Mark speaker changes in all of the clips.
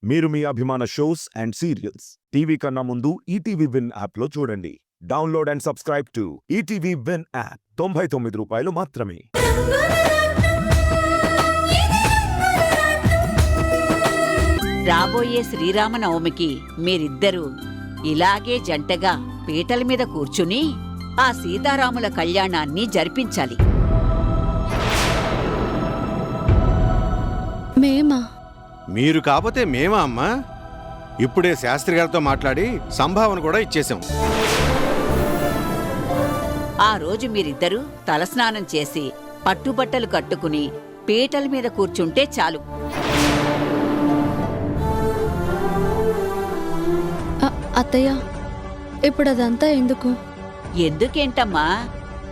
Speaker 1: మీరు మీ అభిమాన shows and serials TV కన్నా ముందు ఈటీవీ విన్ యాప్లో చూడండి. Download and subscribe to ETV win app. 99 రూపాయలు మాత్రమే.
Speaker 2: రాబోయే శ్రీరామనవమికి మీరిద్దరూ ఇలాగే జంటగా పీటల మీద కూర్చుని ఆ సీతారాముల కళ్యాణాన్ని జరిపించాలి.
Speaker 3: మేమా?
Speaker 4: మీరు కాకపోతే మేమా అమ్మా? ఇప్పుడే శాస్త్రి గారితో మాట్లాడి సంభావన కూడా ఇచ్చేశాం.
Speaker 2: ఆ రోజు మీరిద్దరూ తలస్నానం చేసి పట్టుబట్టలు కట్టుకుని పీటల మీద కూర్చుంటే చాలు.
Speaker 3: అత్తయ్య, ఇప్పుడదంతా ఎందుకు?
Speaker 2: ఎందుకేంటమ్మా,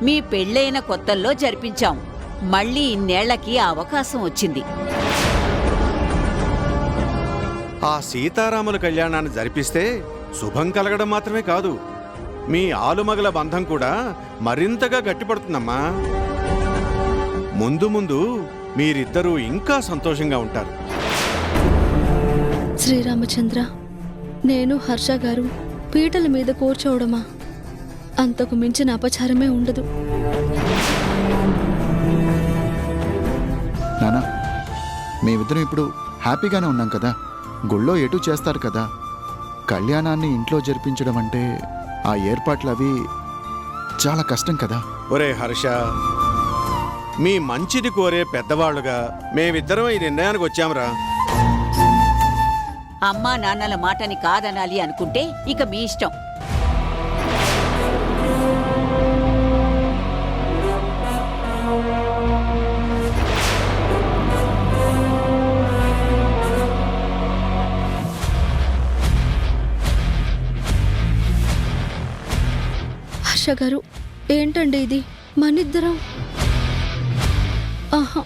Speaker 2: మీ పెళ్ళైన కొత్తల్లో జరిపించాం. మళ్ళీ ఇన్నేళ్లకి ఆ అవకాశం వచ్చింది.
Speaker 4: ఆ సీతారాముల కళ్యాణాన్ని జరిపిస్తే శుభం కలగడం మాత్రమే కాదు, మీ ఆలుమగల బంధం కూడా మరింతగా గట్టిపడుతుందమ్మా. ముందు ముందు మీరిద్దరూ ఇంకా సంతోషంగా ఉంటారు.
Speaker 3: శ్రీరామచంద్ర, నేను హర్ష గారు పీటల మీద కూర్చోవడమా? అంతకు మించిన అపచారమే ఉండదు.
Speaker 5: నానా, మేమిద్దరం ఇప్పుడు హ్యాపీగానే ఉన్నాం కదా. గుళ్ళో ఎటు చేస్తారు కదా. కళ్యాణాన్ని ఇంట్లో జరిపించడం అంటే ఆ ఏర్పాట్లు అవి చాలా కష్టం కదా.
Speaker 4: ఒరే హర్ష, మీ మంచిది కోరే పెద్దవాళ్లుగా మేమిద్దరం ఈ నిర్ణయానికి వచ్చాంరా.
Speaker 2: అమ్మా నాన్నల మాటని కాదనాలి అనుకుంటే ఇక మీ ఇష్టం.
Speaker 3: హర్ష గారు, ఏంటండి ఇది? మనిద్దరం? ఆహా,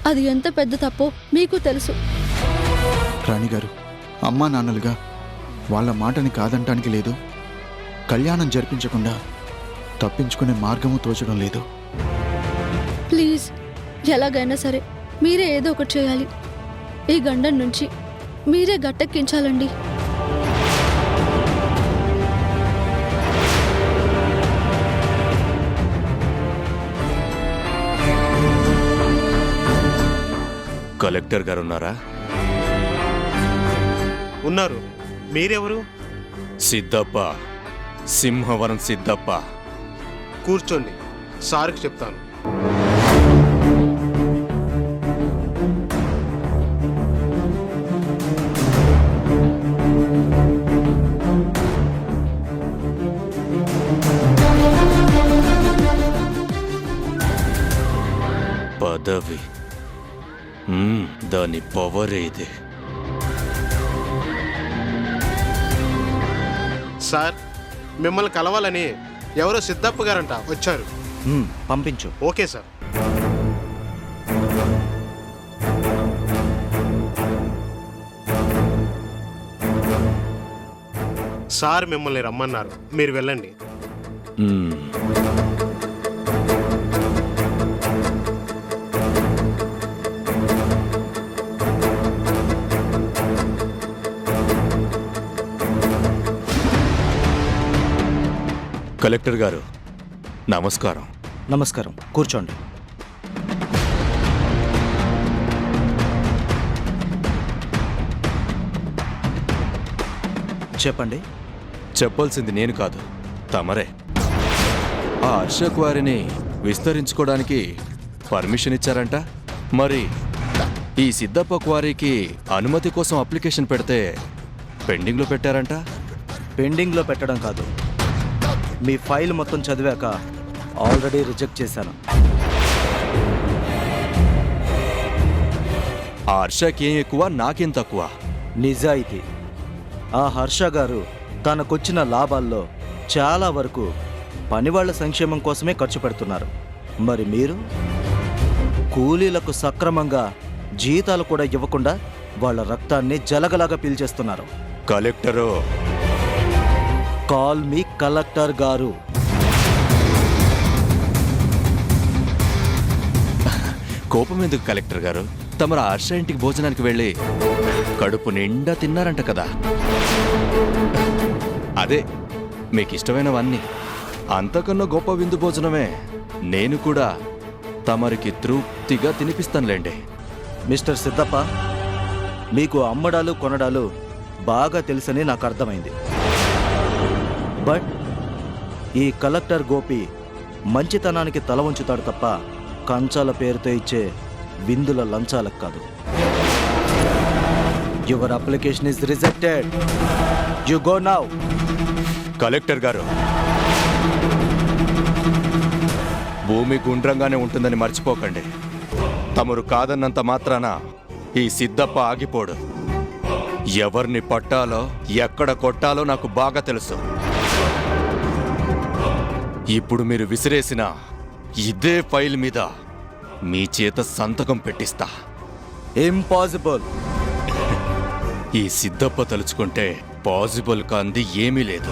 Speaker 3: అది ఎంత పెద్ద తప్పో మీకు తెలుసు.
Speaker 5: రాణిగారు, అమ్మా నాన్నలుగా వాళ్ళ మాటని కాదంటానికి లేదు. కళ్యాణం జరిపించకుండా తప్పించుకునే మార్గము తోచడం లేదు.
Speaker 3: ప్లీజ్, ఎలాగైనా సరే మీరే ఏదో ఒకటి చేయాలి. ఈ గండం నుంచి మీరే గట్టెక్కించాలండి.
Speaker 6: కలెక్టర్ గారు ఉన్నారా?
Speaker 7: ఉన్నారు. మీరెవరు?
Speaker 6: సిద్ధప్ప, సింహవరం సిద్ధప్ప.
Speaker 7: కూర్చోండి, సార్కి చెప్తాను.
Speaker 6: పదవి, దాని పవర్ ఏది?
Speaker 7: సార్, మిమ్మల్ని కలవాలని ఎవరో సిద్ధప్ప గారంట వచ్చారు.
Speaker 8: పంపించు.
Speaker 7: Okay sir. సార్ మిమ్మల్ని రమ్మన్నారు, మీరు వెళ్ళండి.
Speaker 6: కలెక్టర్ గారు నమస్కారం.
Speaker 8: నమస్కారం, కూర్చోండి. చెప్పండి.
Speaker 6: చెప్పాల్సింది నేను కాదు, తమరే. ఆ హర్షక్ వారిని విస్తరించుకోవడానికి పర్మిషన్ ఇచ్చారంట. మరి ఈ సిద్ధప్ప క్వారీకి అనుమతి కోసం అప్లికేషన్ పెడితే పెండింగ్లో పెట్టారంట.
Speaker 8: పెండింగ్లో పెట్టడం కాదు, మీ ఫైల్ మొత్తం చదివాక ఆల్రెడీ రిజెక్ట్ చేశాను.
Speaker 6: ఆ హర్షకి ఏం ఎక్కువ, నాకేం తక్కువ?
Speaker 8: నిజాయితీ. ఆ హర్ష గారు తనకొచ్చిన లాభాల్లో చాలా వరకు పనివాళ్ల సంక్షేమం కోసమే ఖర్చు పెడుతున్నారు. మరి మీరు కూలీలకు సక్రమంగా జీతాలు కూడా ఇవ్వకుండా వాళ్ళ రక్తాన్ని జలగలాగా పీల్చేస్తున్నారు.
Speaker 6: కలెక్టరు,
Speaker 8: కాల్ మీ కలెక్టర్ గారు.
Speaker 6: కోపం ఎందుకు కలెక్టర్ గారు? తమరు హర్ష ఇంటికి భోజనానికి వెళ్ళి కడుపు నిండా తిన్నారంట కదా. అదే మీకిష్టమైనవన్నీ. అంతకన్నా గొప్ప విందు భోజనమే నేను కూడా తమరికి తృప్తిగా తినిపిస్తానులేండి.
Speaker 8: మిస్టర్ సిద్ధప్ప, మీకు అమ్మడాలు కొనడాలు బాగా తెలుసని నాకు అర్థమైంది. బట్ ఈ కలెక్టర్ గోపి మంచితనానికి తల ఉంచుతాడు తప్ప కంచాల పేరుతో ఇచ్చే విందుల లంచాలకు కాదు. Your application is rejected. You go now.
Speaker 6: Collector గారు, భూమి గుండ్రంగానే ఉంటుందని మర్చిపోకండి. తమరు కాదన్నంత మాత్రాన ఈ సిద్ధప్ప ఆగిపోడు. ఎవరిని పట్టాలో ఎక్కడ కొట్టాలో నాకు బాగా తెలుసు. ఇప్పుడు మీరు విసిరేసిన ఇదే ఫైల్ మీద మీ చేత సంతకం పెట్టిస్తా.
Speaker 8: ఇంపాసిబుల్.
Speaker 6: ఈ సిద్ధప్ప తలుచుకుంటే పాసిబుల్ కాంది ఏమీ లేదు.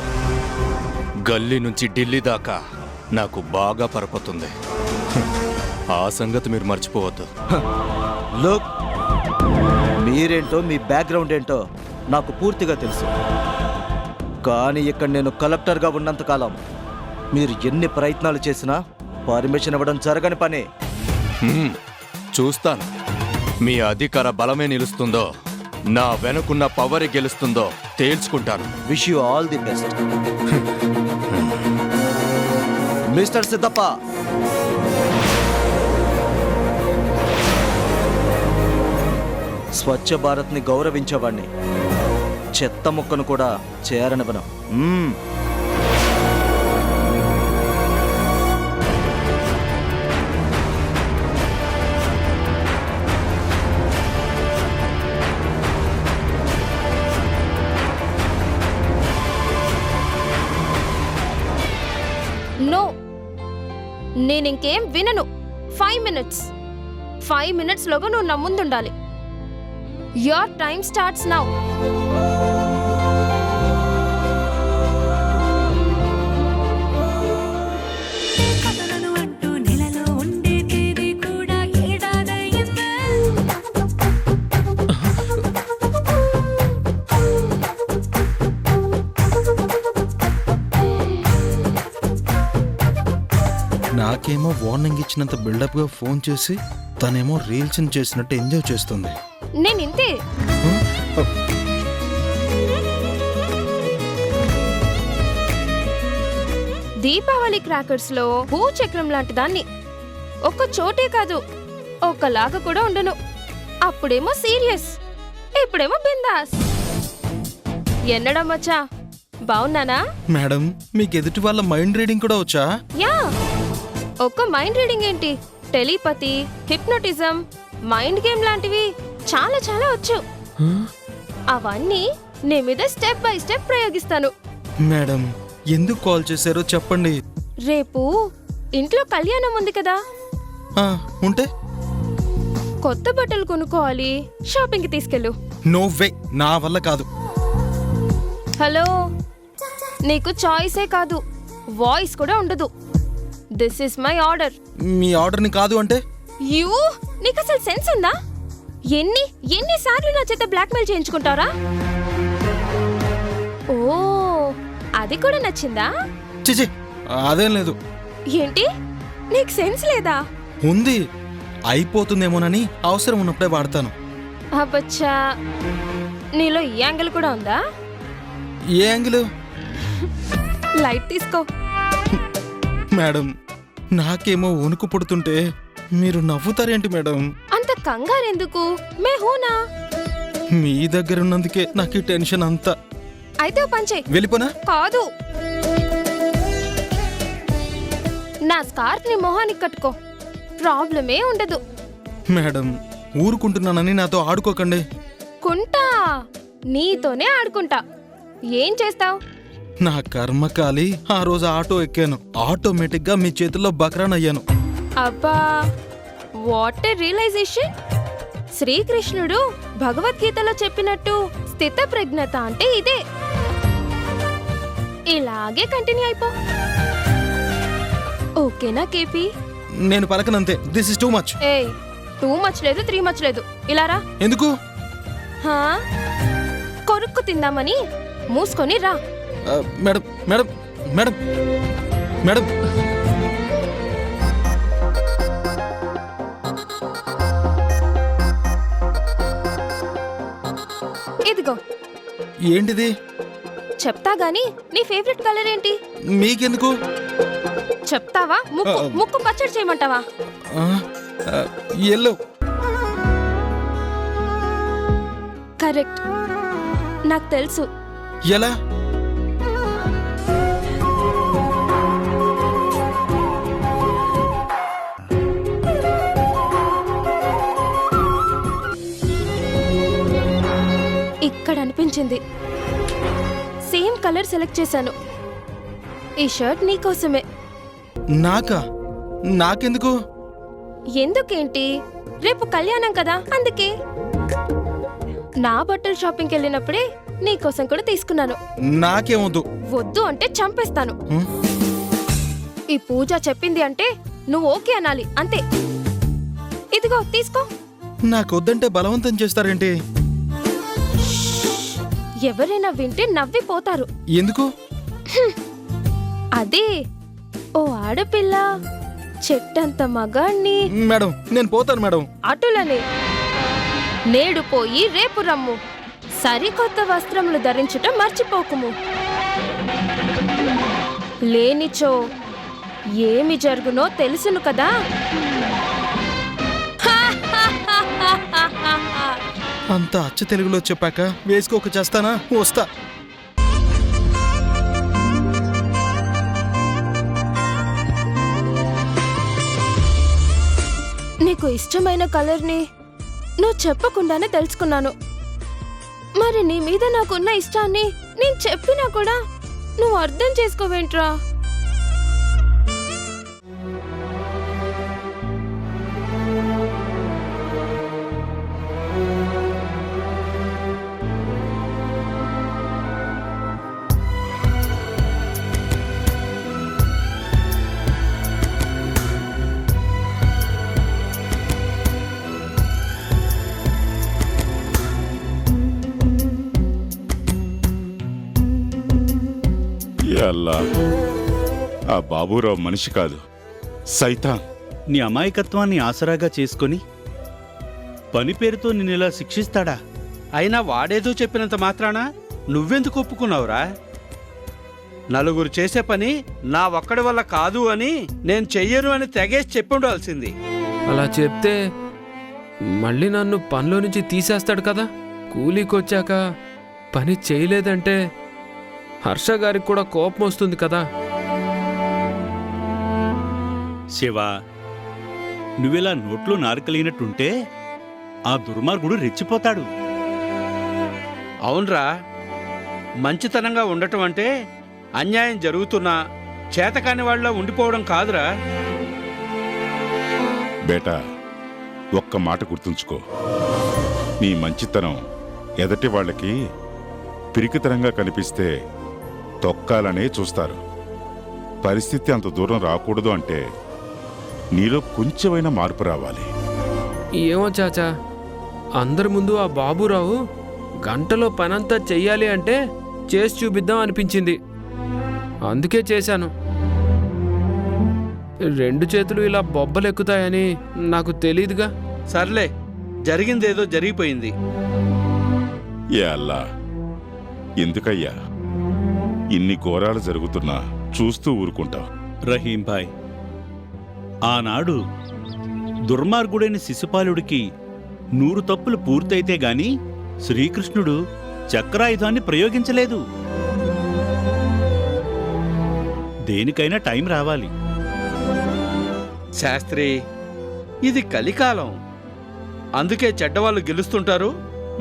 Speaker 6: గల్లీ నుంచి ఢిల్లీ దాకా నాకు బాగా పరపతుంది. ఆ సంగతి మీరు మర్చిపోవద్దు.
Speaker 8: లుక్, మీరేంటో మీ బ్యాక్గ్రౌండ్ ఏంటో నాకు పూర్తిగా తెలుసు. కానీ ఇక్కడ నేను కలెక్టర్గా ఉన్నంతకాలం మీరు ఎన్ని ప్రయత్నాలు చేసినా పర్మిషన్ ఇవ్వడం జరగని పని.
Speaker 6: చూస్తాను మీ అధికార బలమే నిలుస్తుందో నా వెనుకున్న పవర్ గెలుస్తుందో తేల్చుకుంటాను.
Speaker 8: Wish you all the best. Mister Siddappa, Swachh భారత్ని గౌరవించేవాడిని చెత్త ముక్కను కూడా చేరనివ్వను.
Speaker 9: నో, నేనింకేం వినను. 5 minutes. 5 minutes లోగా నువ్వు నా ముందుండాలి. Your time starts now.
Speaker 10: నాకేమో వార్నింగ్ ఇచ్చినంత బిల్డప్గా ఫోన్ చేసి తనేమో రీల్స్ చేసినట్టు ఎంజాయ్ చేస్తుంది.
Speaker 9: నేనింతే. దీపావళి క్రాకర్స్ లో భూచక్రం లాంటి దాన్ని. ఒక్క చోటే కాదు, ఒక్కలాగా కూడా ఉండను. అప్పుడేమో సీరియస్, ఇప్పుడేమో బిందాస్. ఎన్నడం వచ్చా? బాగున్నానా?
Speaker 10: మేడం, మీకు ఎదుటి వాళ్ళ మైండ్ రీడింగ్ కూడా వచ్చా?
Speaker 9: యా. ఒక్క మైండ్ రీడింగ్ ఏంటి, టెలిపతి, హిప్నోటిజం, మైండ్ గేమ్ లాంటివి చాలా చాలా వచ్చు. అవన్నీ నీ మీద స్టెప్ బై స్టెప్ ప్రయోగిస్తాను.
Speaker 10: మేడం, ఎందుకు కాల్ చేశారో చెప్పండి.
Speaker 9: రేపు ఇంట్లో కళ్యాణం ఉంది కదా,
Speaker 10: ఉంటే
Speaker 9: కొత్త బట్టలు కొనుక్కోవాలి, షాపింగ్కి తీసుకెళ్ళు.
Speaker 10: నో వే, నా వల్ల కాదు.
Speaker 9: హలో, నీకు చాయిసే కాదు, వాయిస్ కూడా ఉండదు. This is my order.
Speaker 10: మీ ఆర్డర్ని కాదు అంటే?
Speaker 9: యూ, నీకు అసలు సెన్స్ ఉందా? ఎన్నిసార్లు నా చేత బ్లాక్మెయిల్ చేయించుకుంటారా? ఓ, అది కూడా నచ్చిందా?
Speaker 10: చిచి, అదేం లేదు.
Speaker 9: ఏంటి, నీకు సెన్స్ లేదా?
Speaker 10: ఉంది, అయిపోతుందేమోనని అవసరం ఉన్నప్పుడే వాడతాను.
Speaker 9: అబ్బచ్చా, నీలో ఈ యాంగిల్ కూడా ఉందా?
Speaker 10: ఏ యాంగిల్?
Speaker 9: లైట్ తీసుకో.
Speaker 10: మేడం, నాకేమో వణుకు పుడుతుంటే మీరు నవ్వుతారేంటి మేడం?
Speaker 9: అంత కంగారెందుకు? మే హూనా.
Speaker 10: మీ దగ్గర ఉన్నందుకే నాకు ఈ టెన్షన్ అంతా.
Speaker 9: అయితే ఓ పని చెయ్.
Speaker 10: వెళ్ళిపోనా?
Speaker 9: కాదు, నా స్కార్ఫ్ ని మొహానికి కట్టుకో, ప్రాబ్లమే ఉండదు.
Speaker 10: మేడం, ఊరుకుంటున్నానని నాతో ఆడుకోకండి.
Speaker 9: కుంటా, నీతోనే ఆడుకుంటా. ఏం చేస్తావ్?
Speaker 10: నా కర్మకాలి ఆ రోజు ఆటో ఎక్కాను, ఆటోమేటిక్ గా మీ చేతుల్లో బక్రాన్ అయ్యాను.
Speaker 9: అబ్బా, వాట్ ఏ రియలైజేషన్. శ్రీకృష్ణుడు భగవద్గీతలో చెప్పినట్టు స్థిత ప్రజ్ఞత అంటే ఇదే. ఇలాగే కంటిన్యూ అయిపో. ఓకేనా కేపీ?
Speaker 10: నేను పలకనంతే. This is too much.
Speaker 9: ఏయ్, 2 much లేదు, 3 much లేదు. ఇలా రా.
Speaker 10: ఎందుకు?
Speaker 9: హా? కొరుక్కు తిందామని మూసుకొని రా.
Speaker 10: మేడం మేడం మేడం మేడం
Speaker 9: ఇదిగో
Speaker 10: ఏంటిది?
Speaker 9: చెప్తా గాని నీ ఫేవరెట్ కలర్ ఏంటి?
Speaker 10: మీకెందుకు?
Speaker 9: చెప్తావా? ముక్కు పచ్చడి చేయమంటావా?
Speaker 10: ఎల్లో.
Speaker 9: కరెక్ట్, నాకు తెలుసు.
Speaker 10: ఎలా?
Speaker 9: ఇక్కడ అనిపించింది. సేమ్ కలర్ సెలెక్ట్ చేశాను. ఈ షర్ట్ నీకోసమే.
Speaker 10: నాకా? నాకెందుకు?
Speaker 9: ఎందుకేంటి, రేపు కళ్యాణం కదా, అందుకే. నా బట్టలు షాపింగ్కి వెళ్ళినప్పుడే నీకోసం కూడా తీసుకున్నాను.
Speaker 10: నాకేమొద్దు.
Speaker 9: వద్దు అంటే చంపేస్తాను. ఈ పూజ చెప్పింది అంటే నువ్వు ఓకే అనాలి, అంతే. ఇదిగో తీసుకో.
Speaker 10: నాకొద్దంటే బలవంతం చేస్తారేంటి?
Speaker 9: ఎవరైనా వింటే నవ్విపోతారు.
Speaker 10: ఎందుకు?
Speaker 9: అదే, ఓ ఆడపిల్ల చెట్టంత మగాణ్ణి.
Speaker 10: మేడం నేను పోతాను మేడం.
Speaker 9: అటులనే నేడు పోయి రేపు రమ్ము. సరికొత్త వస్త్రములు ధరించటం మర్చిపోకుము. లేనిచో ఏమి జరుగునో తెలుసును కదా.
Speaker 10: అంత అచ్చ తెలుగులో చెప్పాక వేసుకోక చేస్తానా? వస్తా.
Speaker 9: నీకు ఇష్టమైన కలర్ని నువ్వు చెప్పకుండానే తెలుసుకున్నాను. మరి నీ మీద నాకున్న ఇష్టాన్ని నేను చెప్పినా కూడా నువ్వు అర్థం చేసుకోవేంట్రా?
Speaker 11: అల్లా, ఆ బాబురావు మనిషి కాదు, సైతాన్.
Speaker 12: నీ అమాయకత్వాన్ని ఆసరాగా చేసుకొని పని పేరుతో నిన్నిలా శిక్షిస్తాడా? అయినా వాడేదో చెప్పినంత మాత్రాన నువ్వెందుకు ఒప్పుకున్నావురా? నలుగురు చేసే పని నా ఒక్కడి వల్ల కాదు అని నేను చెయ్యను అని తెగేసి చెప్పి ఉండాల్సింది.
Speaker 13: అలా చెప్తే మళ్ళీ నన్ను పనిలో నుంచి తీసేస్తాడు కదా. కూలీకొచ్చాక పని చేయలేదంటే హర్ష గారికి కూడా కోపం వస్తుంది కదా.
Speaker 12: శివ, నువ్విలా నోట్లో నారుకలిగినట్టుంటే ఆ దుర్మార్గుడు రెచ్చిపోతాడు. అవునరా, మంచితనంగా ఉండటం అంటే అన్యాయం జరుగుతున్నా చేతకాని వాళ్ళ ఉండిపోవడం కాదురా.
Speaker 11: బేటా, ఒక్క మాట గుర్తుంచుకో. నీ మంచితనం ఎదటి వాళ్ళకి పిరికితనంగా కనిపిస్తే తొక్కాలనే చూస్తారు. పరిస్థితి అంత దూరం రాకూడదు అంటే నీలో కొంచెమైనా మార్పు రావాలి.
Speaker 13: ఏమో చాచా, అందరి ముందు ఆ బాబురావు గంటలో పనంతా చెయ్యాలి అంటే చేసి చూపిద్దాం అనిపించింది. అందుకే చేశాను. 2 చేతులు ఇలా బొబ్బలెక్కుతాయని నాకు తెలీదుగా.
Speaker 12: సర్లే, జరిగిందేదో జరిగిపోయింది.
Speaker 11: ఏ అల్లా, ఎందుకయ్యా ఇన్ని ఘోరాలు జరుగుతున్నా చూస్తూ ఊరుకుంటావు?
Speaker 12: రహీం భాయ్, ఆనాడు దుర్మార్గుడైన శిశుపాలుడికి 100 తప్పులు పూర్తయితే గాని శ్రీకృష్ణుడు చక్రాయుధాన్ని ప్రయోగించలేదు. దేనికైనా టైం రావాలి. శాస్త్రి, ఇది కలికాలం. అందుకే చెడ్డవాళ్ళు గెలుస్తుంటారు,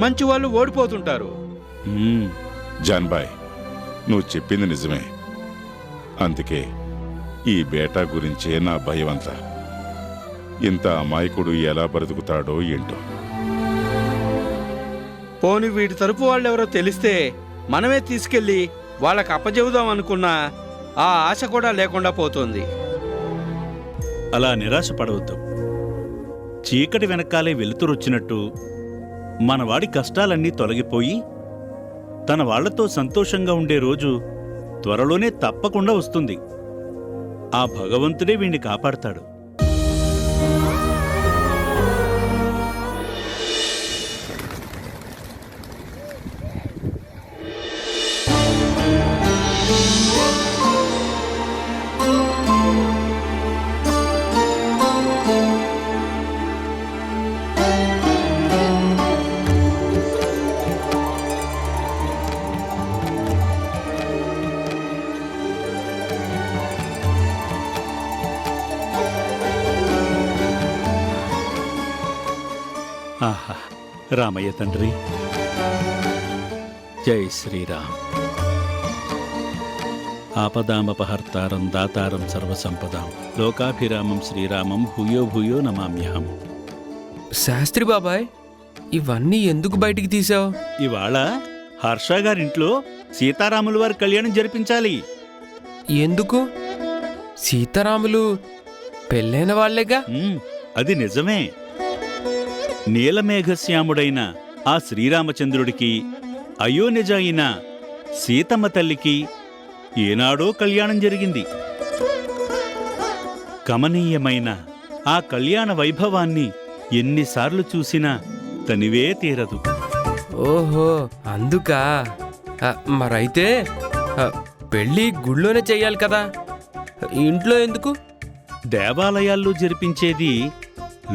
Speaker 12: మంచివాళ్ళు ఓడిపోతుంటారు.
Speaker 11: జాన్బాయ్, నువ్వు చెప్పింది నిజమే. అందుకే ఈ బేటా గురించే నా భయం అంతా. ఇంత అమాయకుడు ఎలా బ్రతుకుతాడో ఏంటో.
Speaker 12: పోని వీడి తరపు వాళ్ళెవరో తెలిస్తే మనమే తీసుకెళ్ళి వాళ్ళకి అప్పచెబుదాం అనుకున్నా ఆ ఆశ కూడా లేకుండా పోతుంది. అలా నిరాశ పడవద్దు. చీకటి వెనకాలే వెలుతురొచ్చినట్టు మనవాడి కష్టాలన్నీ తొలగిపోయి తన వాళ్లతో సంతోషంగా ఉండే రోజు త్వరలోనే తప్పకుండా వస్తుంది. ఆ భగవంతుడే వీణ్ణి కాపాడతాడు. ఆహా, రామయ్య తండ్రి, జై శ్రీరామ్. ఆపదామపహర్తారం దాతారం సర్వసంపదాం లోకాభిరామం శ్రీరామం భూయో భూయో నమామ్యహం.
Speaker 13: శాస్త్రి బాబాయ్, ఇవన్నీ ఎందుకు బయటికి తీసావు?
Speaker 12: ఇవాళ హర్ష గారింట్లో సీతారాముల వారి కళ్యాణం జరిపించాలి.
Speaker 13: ఎందుకు? సీతారాములు పెళ్ళైన వాళ్లేగా.
Speaker 12: అది నిజమే. నీలమేఘశ్యాముడైన ఆ శ్రీరామచంద్రుడికి అయోనిజ అయిన సీతమ్మ తల్లికి ఏనాడో కళ్యాణం జరిగింది. కమనీయమైన ఆ కళ్యాణ వైభవాన్ని ఎన్నిసార్లు చూసినా తనివే తీరదు.
Speaker 13: ఓహో, అందుకా? మరైతే పెళ్ళి గుళ్ళోనే చెయ్యాలి కదా, ఇంట్లో ఎందుకు?
Speaker 12: దేవాలయాల్లో జరిపించేది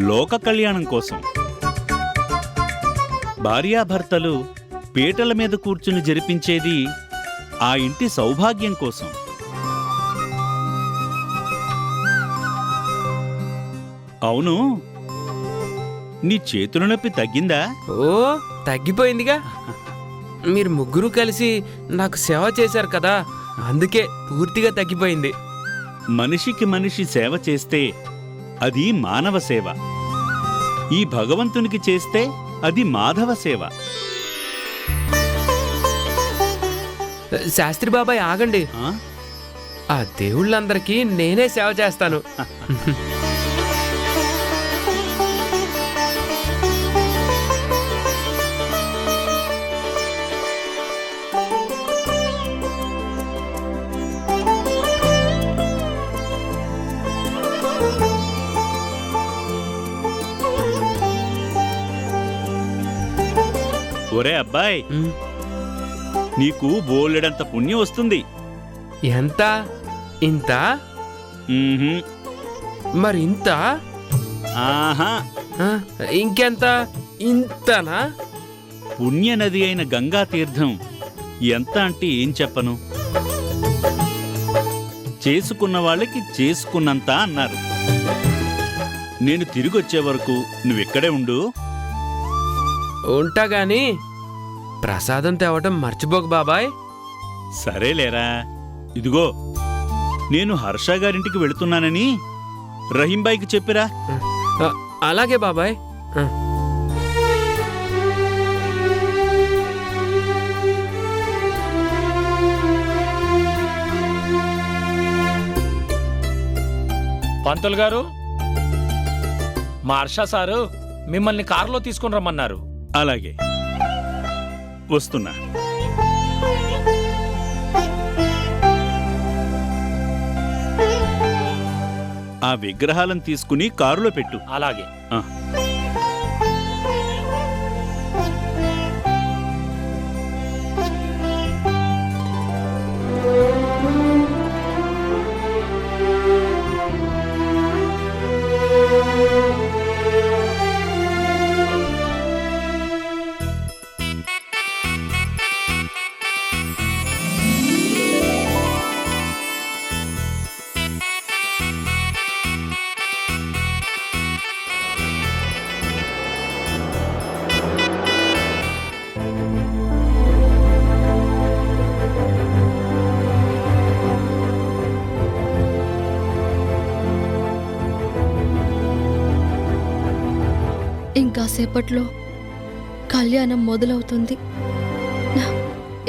Speaker 12: లోక కళ్యాణం కోసం. భార్యాభర్తలు పీటల మీద కూర్చుని జరిపించేది ఆ ఇంటి సౌభాగ్యం కోసం. అవును, నీ చేతుల నొప్పి తగ్గిందా?
Speaker 13: ఓ, తగ్గిపోయిందిగా. మీరు ముగ్గురు కలిసి నాకు సేవ చేశారు కదా, అందుకే పూర్తిగా తగ్గిపోయింది.
Speaker 12: మనిషికి మనిషి సేవ చేస్తే అది మానవ సేవ. ఈ భగవంతునికి చేస్తే అది మాధవ సేవ.
Speaker 13: శాస్త్రి బాబాయ్, ఆగండి. ఆ దేవుళ్ళందరికీ నేనే సేవ చేస్తాను.
Speaker 12: ఒరే అబ్బాయి, నీకు బోలెడంత పుణ్యం వస్తుంది.
Speaker 13: ఎంత? ఇంత? మరి ఇంత?
Speaker 12: ఆహా,
Speaker 13: ఇంకెంత? ఇంతనా?
Speaker 12: పుణ్యనది అయిన గంగా తీర్థం ఎంత అంటే ఏం చెప్పను. చేసుకున్న వాళ్ళకి చేసుకున్నంత అన్నారు. నేను తిరిగొచ్చే వరకు నువ్వెక్కడే ఉండు.
Speaker 13: ఉంటా గాని ప్రసాదం తేవటం మర్చిపోకు బాబాయ్.
Speaker 12: సరేలేరా. ఇదిగో, నేను హర్ష గారింటికి వెళుతున్నానని రహీంబాయికి చెప్పిరా.
Speaker 13: అలాగే బాబాయ్.
Speaker 14: పంతులు గారు, మా హర్ష సారు మిమ్మల్ని కారులో తీసుకుని రమ్మన్నారు.
Speaker 12: అలాగే, వస్తున్నా. ఆ విగ్రహాలను తీసుకుని కారులో పెట్టు.
Speaker 14: అలాగే.
Speaker 3: ఇంకాసేపట్లో కళ్యాణం మొదలవుతుంది.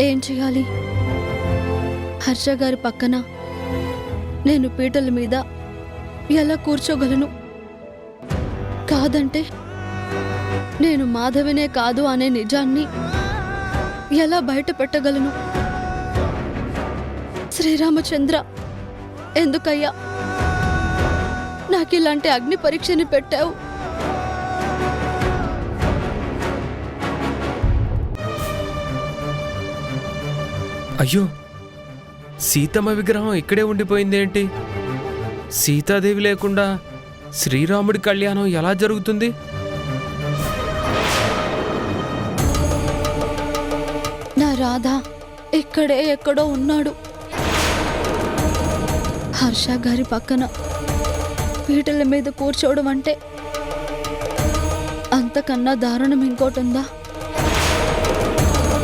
Speaker 3: ఏం చేయాలి? హర్ష గారి పక్కన నేను పీటల మీద ఎలా కూర్చోగలను? కాదంటే నేను మాధవినే కాదు అనే నిజాన్ని ఎలా బయట పెట్టగలను? శ్రీరామచంద్ర, ఎందుకయ్యా నాకిలాంటి అగ్ని పరీక్షని పెట్టావు?
Speaker 13: అయ్యో, సీతమ్మ విగ్రహం ఇక్కడే ఉండిపోయిందేంటి? సీతాదేవి లేకుండా శ్రీరాముడి కళ్యాణం ఎలా జరుగుతుంది?
Speaker 3: నా రాధ ఇక్కడే ఎక్కడో ఉన్నాడు. హర్ష గారి పక్కన పీటల మీద కూర్చోవడం అంటే అంతకన్నా దారుణం ఇంకోటుందా?